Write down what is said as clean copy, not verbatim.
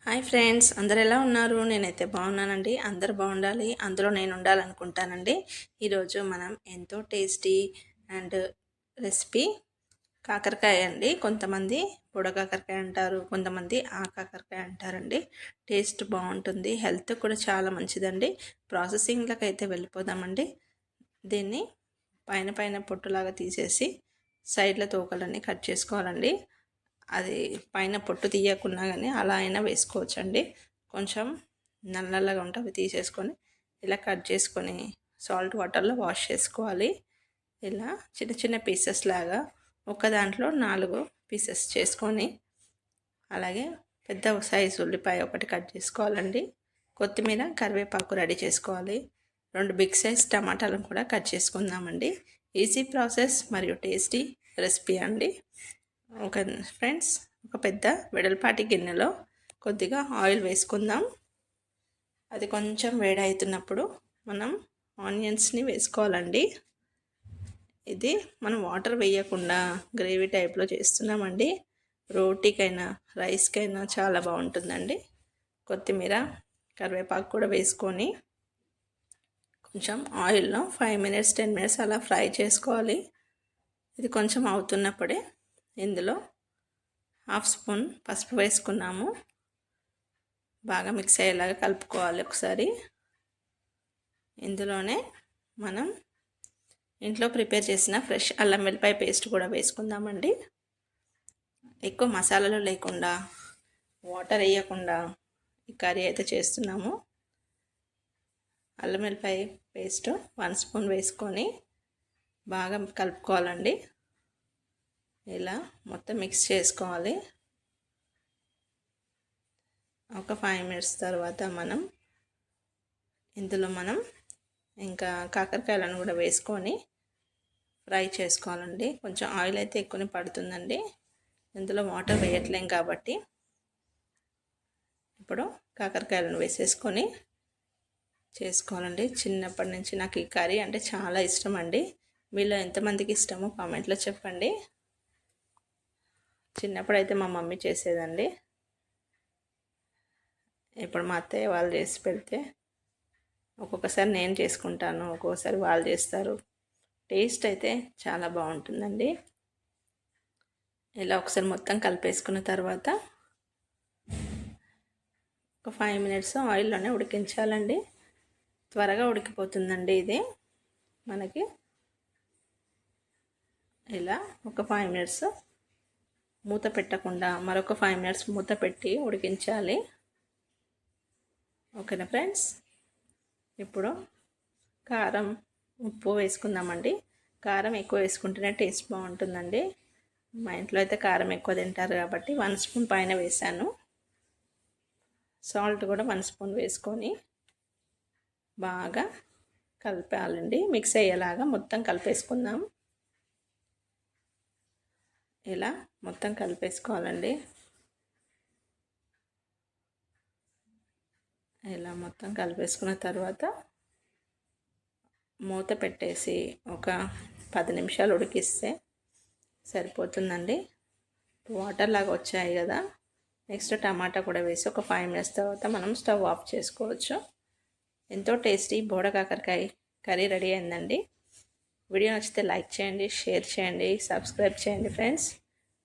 Hi friends, అందరు ఎలా ఉన్నారు? నేనైతే బాగున్నానండి. అందరు బాగుండాలి, అందులో నేను ఉండాలనుకుంటానండి. ఈరోజు మనం ఎంతో టేస్టీ అండ్ రెసిపీ కాకరకాయ అండి. కొంతమంది పొడ కాకరకాయ అంటారు, కొంతమంది ఆ కాకరకాయ అంటారండి. టేస్ట్ బాగుంటుంది, హెల్త్ కూడా చాలా మంచిదండి. ప్రాసెసింగ్లకు అయితే వెళ్ళిపోదామండి. దీన్ని పైన పైన పొట్టులాగా తీసేసి సైడ్ల తోకలన్నీ కట్ చేసుకోవాలండి. అది పైన పొట్టు తీయకున్నా కానీ అలా అయినా వేసుకోవచ్చండి. కొంచెం నల్లగా ఉంటే అవి తీసేసుకొని ఇలా కట్ చేసుకొని సాల్ట్ వాటర్లో వాష్ చేసుకోవాలి. ఇలా చిన్న చిన్న పీసెస్ లాగా ఒక దాంట్లో 4 పీసెస్ చేసుకొని, అలాగే పెద్ద సైజు ఉల్లిపాయ ఒకటి కట్ చేసుకోవాలండి. కొత్తిమీర, కరివేపాకు రెడీ చేసుకోవాలి. 2 బిగ్ సైజ్ టమాటాలను కూడా కట్ చేసుకుందామండి. ఈజీ ప్రాసెస్ మరియు టేస్టీ రెసిపీ అండి. ఓకే ఫ్రెండ్స్, ఒక పెద్ద వెడల్పాటి గిన్నెలో కొద్దిగా ఆయిల్ వేసుకుందాం. అది కొంచెం వేడవుతున్నప్పుడు మనం ఆనియన్స్ని వేసుకోవాలండి. ఇది మనం వాటర్ వేయకుండా గ్రేవీ టైప్లో చేస్తున్నామండి. రోటీకైనా రైస్కైనా చాలా బాగుంటుందండి. కొత్తిమీర, కరివేపాకు కూడా వేసుకొని కొంచెం ఆయిల్లో 5 మినిట్స్ 10 మినిట్స్ అలా ఫ్రై చేసుకోవాలి. ఇది కొంచెం అవుతున్నప్పుడే ఇందులో 1/2 స్పూన్ పసుపు వేసుకున్నాము. బాగా మిక్స్ అయ్యేలాగా కలుపుకోవాలి ఒకసారి. ఇందులోనే మనం ఇంట్లో ప్రిపేర్ చేసిన ఫ్రెష్ అల్లం వెల్లిపాయ పేస్ట్ కూడా వేసుకుందామండి. ఎక్కువ మసాలాలు లేకుండా, వాటర్ వేయకుండా ఈ కర్రీ అయితే చేస్తున్నాము. అల్లం వెల్లిపాయ పేస్ట్ 1 స్పూన్ వేసుకొని బాగా కలుపుకోవాలండి. ఇలా మొత్తం మిక్స్ చేసుకోవాలి. ఒక 5 మినిట్స్ తర్వాత ఇందులో మనం ఇంకా కాకరకాయలను కూడా వేసుకొని ఫ్రై చేసుకోవాలండి. కొంచెం ఆయిల్ అయితే ఎక్కువనే పడుతుందండి. ఇందులో వాటర్ వేయట్లేం కాబట్టి ఇప్పుడు కాకరకాయలను వేసేసుకొని చేసుకోవాలండి. చిన్నప్పటి నుంచి నాకు ఈ కర్రీ అంటే చాలా ఇష్టం అండి. మీలో ఎంతమందికి ఇష్టమో కామెంట్లో చెప్పండి. చిన్నప్పుడైతే మా మమ్మీ చేసేదండి. ఇప్పుడు మా అత్తయ్య వాళ్ళు చేసి పెడితే ఒక్కొక్కసారి నేను చేసుకుంటాను, ఒక్కొక్కసారి వాళ్ళు చేస్తారు. టేస్ట్ అయితే చాలా బాగుంటుందండి. ఇలా ఒకసారి మొత్తం కలిపేసుకున్న తర్వాత ఒక 5 మినిట్స్ ఆయిల్లోనే ఉడికించాలండి. త్వరగా ఉడికిపోతుందండి ఇది మనకి. ఇలా ఒక 5 మినిట్స్ మూత పెట్టకుండా మరొక 5 మినిట్స్ మూత పెట్టి ఉడికించాలి. ఓకేనా ఫ్రెండ్స్, ఇప్పుడు కారం, ఉప్పు వేసుకుందామండి. కారం ఎక్కువ వేసుకుంటేనే టేస్ట్ బాగుంటుందండి. మా ఇంట్లో అయితే కారం ఎక్కువ తింటారు కాబట్టి 1 స్పూన్ పైన వేసాను. సాల్ట్ కూడా 1 స్పూన్ వేసుకొని బాగా కలిపాలండి. మిక్స్ అయ్యేలాగా మొత్తం కలిపేసుకుందాం. ఇలా మొత్తం కలిపేసుకోవాలండి. ఇలా మొత్తం కలిపేసుకున్న తర్వాత మూత పెట్టేసి ఒక 10 నిమిషాలు ఉడికిస్తే సరిపోతుందండి. వాటర్ లాగా వచ్చాయి కదా, నెక్స్ట్ టమాటా కూడా వేసి ఒక 5 మినిట్స్ తర్వాత మనం స్టవ్ ఆఫ్ చేసుకోవచ్చు. ఎంతో టేస్టీ బోడ కాకరకాయ కర్రీ రెడీ అయిందండి. వీడియో నచ్చితే లైక్ చేయండి, షేర్ చేయండి, సబ్స్క్రైబ్ చేయండి ఫ్రెండ్స్.